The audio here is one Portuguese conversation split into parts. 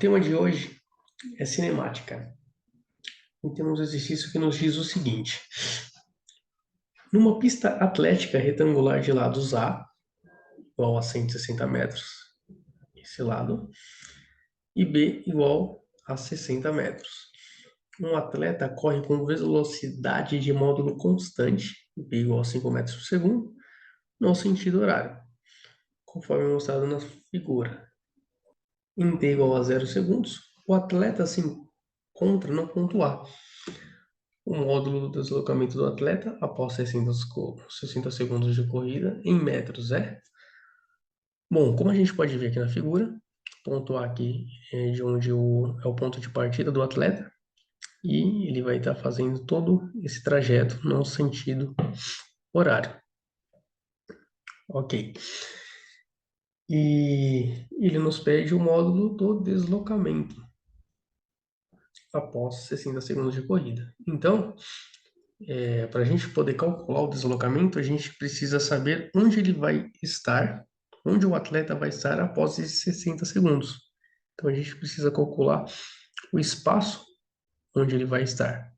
tema de hoje é cinemática. E temos um exercício que nos diz o seguinte: numa pista atlética retangular de lados A, igual a 160 metros, esse lado, e B igual a 60 metros. Um atleta corre com velocidade de módulo constante, B igual a 5 metros por segundo, no sentido horário, conforme mostrado na figura. Em T igual a 0 segundos, o atleta se encontra no ponto A. O módulo do deslocamento do atleta após 60 segundos de corrida em metros é? Bom, como a gente pode ver aqui na figura, ponto A aqui é de onde é o ponto de partida do atleta e ele vai estar fazendo todo esse trajeto no sentido horário. Ok. E ele nos pede o módulo do deslocamento após 60 segundos de corrida. Então, para a gente poder calcular o deslocamento, a gente precisa saber onde ele vai estar, onde o atleta vai estar após esses 60 segundos. Então a gente precisa calcular o espaço onde ele vai estar.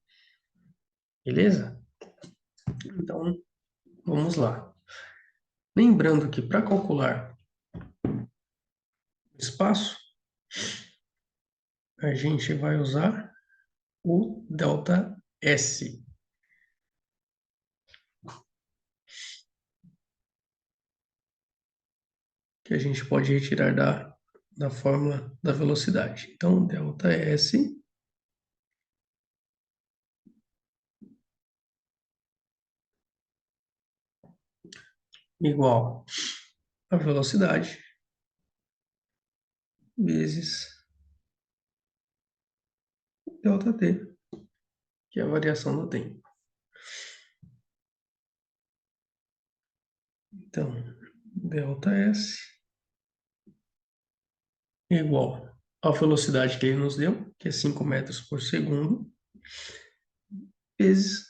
Beleza? Então vamos lá. Lembrando que para calcular o espaço, a gente vai usar o delta S, que a gente pode retirar da fórmula da velocidade. Então, delta S igual a velocidade vezes delta t, que é a variação do tempo. Então, delta S igual à velocidade que ele nos deu, que é 5 metros por segundo, vezes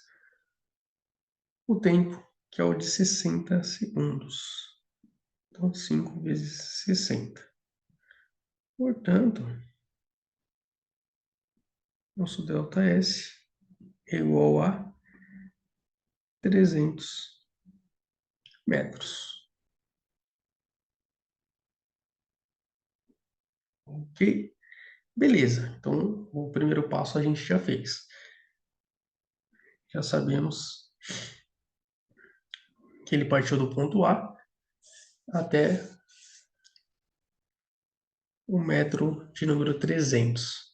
o tempo, que é o de 60 segundos. Então, 5 vezes 60. Portanto, nosso delta S é igual a 300 metros. Ok? Beleza. Então, o primeiro passo a gente já fez. Já sabemos que ele partiu do ponto A até o metro de número 300.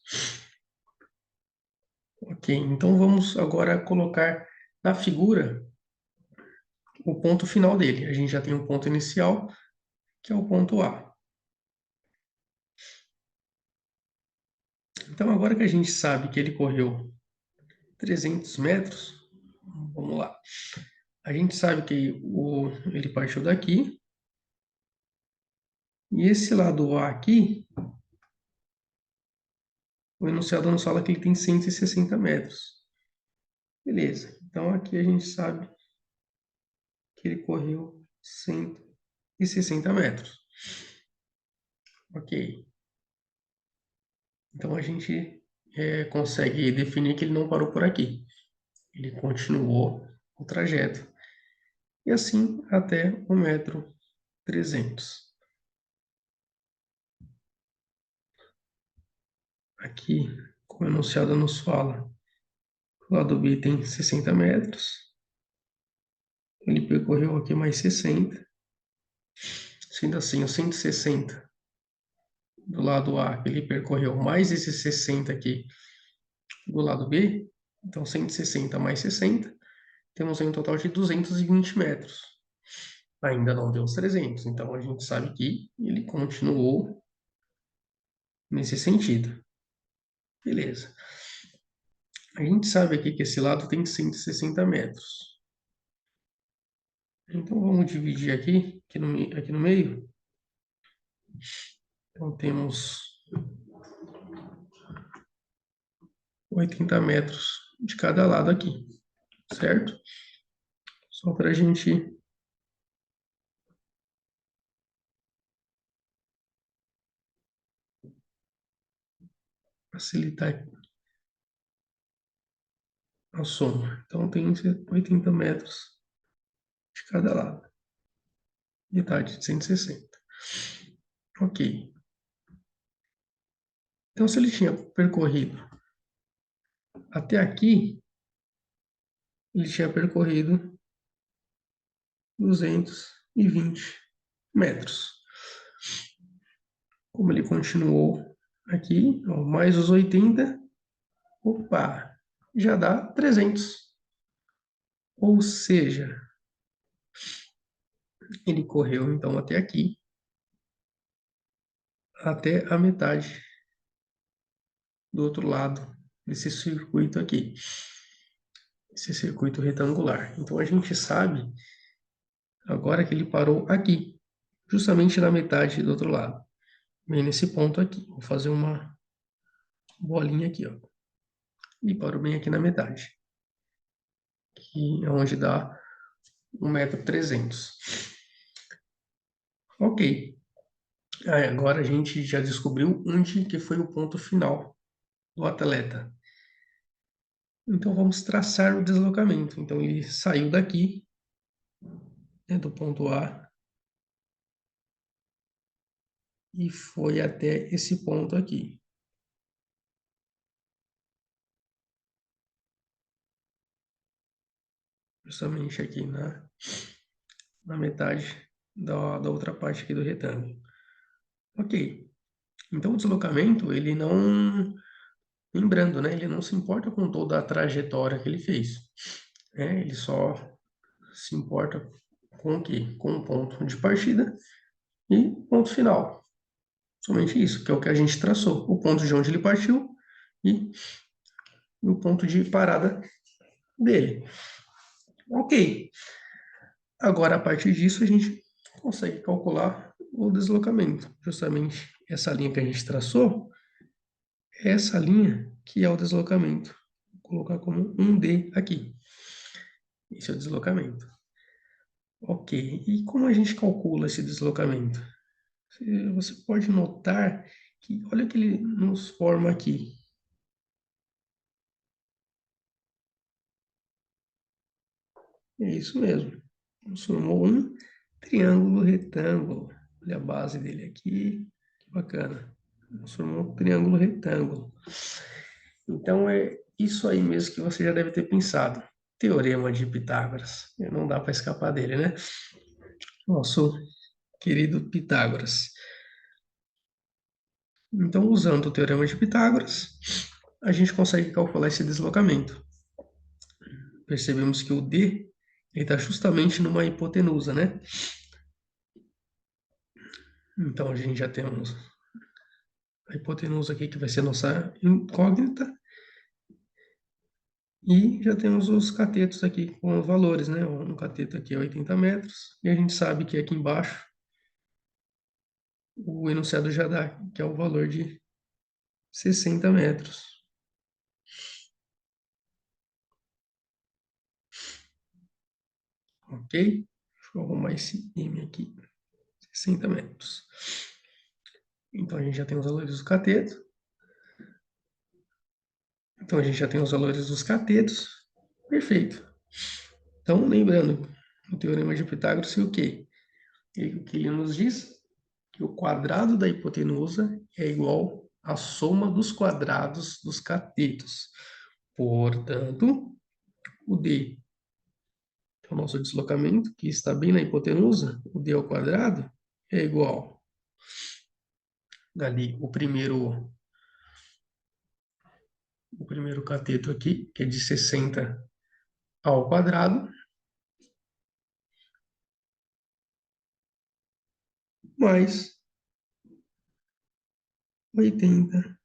Ok, então vamos agora colocar na figura o ponto final dele. A gente já tem um ponto inicial, que é o ponto A. Então, agora que a gente sabe que ele correu 300 metros, vamos lá. A gente sabe que ele partiu daqui, e esse lado A aqui, o enunciado nos fala que ele tem 160 metros. Beleza, então aqui a gente sabe que ele correu 160 metros. Ok, então a gente consegue definir que ele não parou por aqui. Ele continuou o trajeto. E assim até o metro 300. Aqui, como o enunciado nos fala, o lado B tem 60 metros. Ele percorreu aqui mais 60. Sendo assim, os 160 do lado A, ele percorreu mais esses 60 aqui do lado B. Então, 160 mais 60, temos aí um total de 220 metros. Ainda não deu os 300, então a gente sabe que ele continuou nesse sentido. Beleza. A gente sabe aqui que esse lado tem 160 metros. Então, vamos dividir aqui no meio. Então, temos 80 metros de cada lado aqui, certo? Só para a gente facilitar a soma. Então, tem 80 metros de cada lado. Metade de 160. Ok. Então, se ele tinha percorrido até aqui, ele tinha percorrido 220 metros. Como ele continuou aqui, ó, mais os 80, opa, já dá 300. Ou seja, ele correu então até aqui, até a metade do outro lado desse circuito aqui, esse circuito retangular. Então a gente sabe agora que ele parou aqui, justamente na metade do outro lado, bem nesse ponto aqui. Vou fazer uma bolinha aqui, ó, e parou bem aqui na metade, que é onde dá 1,3 m. Ok. Agora a gente já descobriu onde que foi o ponto final do atleta. Então vamos traçar o deslocamento. Então ele saiu daqui, né, do ponto A, e foi até esse ponto aqui. Justamente aqui na metade da outra parte aqui do retângulo. Ok. Então o deslocamento, ele não... Lembrando, né? Ele não se importa com toda a trajetória que ele fez. Ele só se importa com o quê? Com o ponto de partida e ponto final. Somente isso, que é o que a gente traçou. O ponto de onde ele partiu e o ponto de parada dele. Ok. Agora, a partir disso, a gente consegue calcular o deslocamento. Justamente essa linha que a gente traçou, é essa linha que é o deslocamento. Vou colocar como um D aqui. Esse é o deslocamento. Ok. E como a gente calcula esse deslocamento? Você pode notar que, olha o que ele nos forma aqui. É isso mesmo. Nos formou um triângulo retângulo. Olha a base dele aqui. Que bacana. Nos formou um triângulo retângulo. Então é isso aí mesmo que você já deve ter pensado. Teorema de Pitágoras. Não dá para escapar dele, né? Nosso querido Pitágoras. Então, usando o Teorema de Pitágoras, a gente consegue calcular esse deslocamento. Percebemos que o D está justamente numa hipotenusa, né? Então, a gente já temos a hipotenusa aqui, que vai ser a nossa incógnita. E já temos os catetos aqui com os valores, né? Um cateto aqui é 80 metros. E a gente sabe que aqui embaixo o enunciado já dá, que é o valor de 60 metros. Ok? Deixa eu arrumar esse M aqui. 60 metros. Então, a gente já tem os valores do cateto. Então, a gente já tem os valores dos catetos. Perfeito. Então, lembrando, o Teorema de Pitágoras é o quê? O que ele nos diz? Que o quadrado da hipotenusa é igual à soma dos quadrados dos catetos. Portanto, o D, que é o nosso deslocamento, que está bem na hipotenusa, o D ao quadrado, é igual ali o primeiro cateto aqui, que é de 60 ao quadrado, mais 80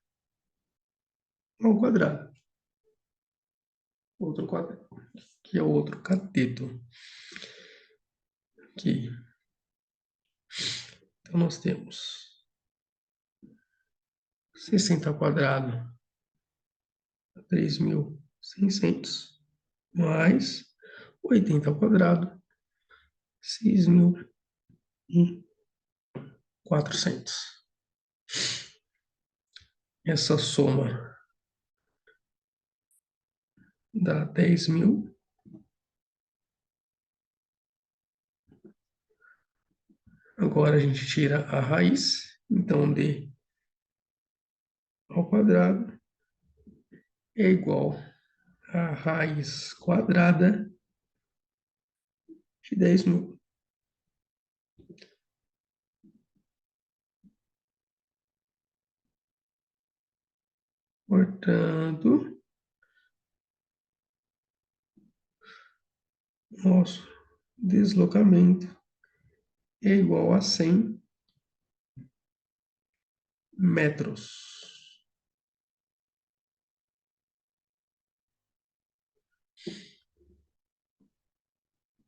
ao quadrado. Outro quadrado, que é o outro cateto. Aqui. Então, nós temos 60 ao quadrado, 3.600, mais 80 ao quadrado, 6.400. Essa soma dá 10.000. Agora a gente tira a raiz, então d ao quadrado é igual a raiz quadrada de 10.000. Portanto, nosso deslocamento é igual a 100 metros.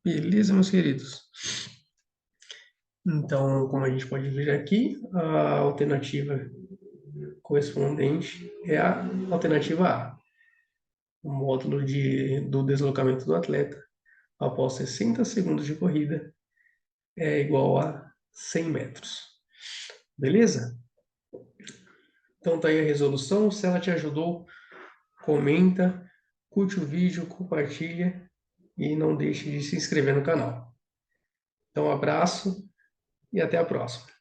Beleza, meus queridos? Então, como a gente pode ver aqui, a alternativa correspondente é a alternativa A. O módulo do deslocamento do atleta após 60 segundos de corrida é igual a 100 metros. Beleza? Então tá aí a resolução. Se ela te ajudou, comenta, curte o vídeo, compartilha e não deixe de se inscrever no canal. Então, um abraço e até a próxima.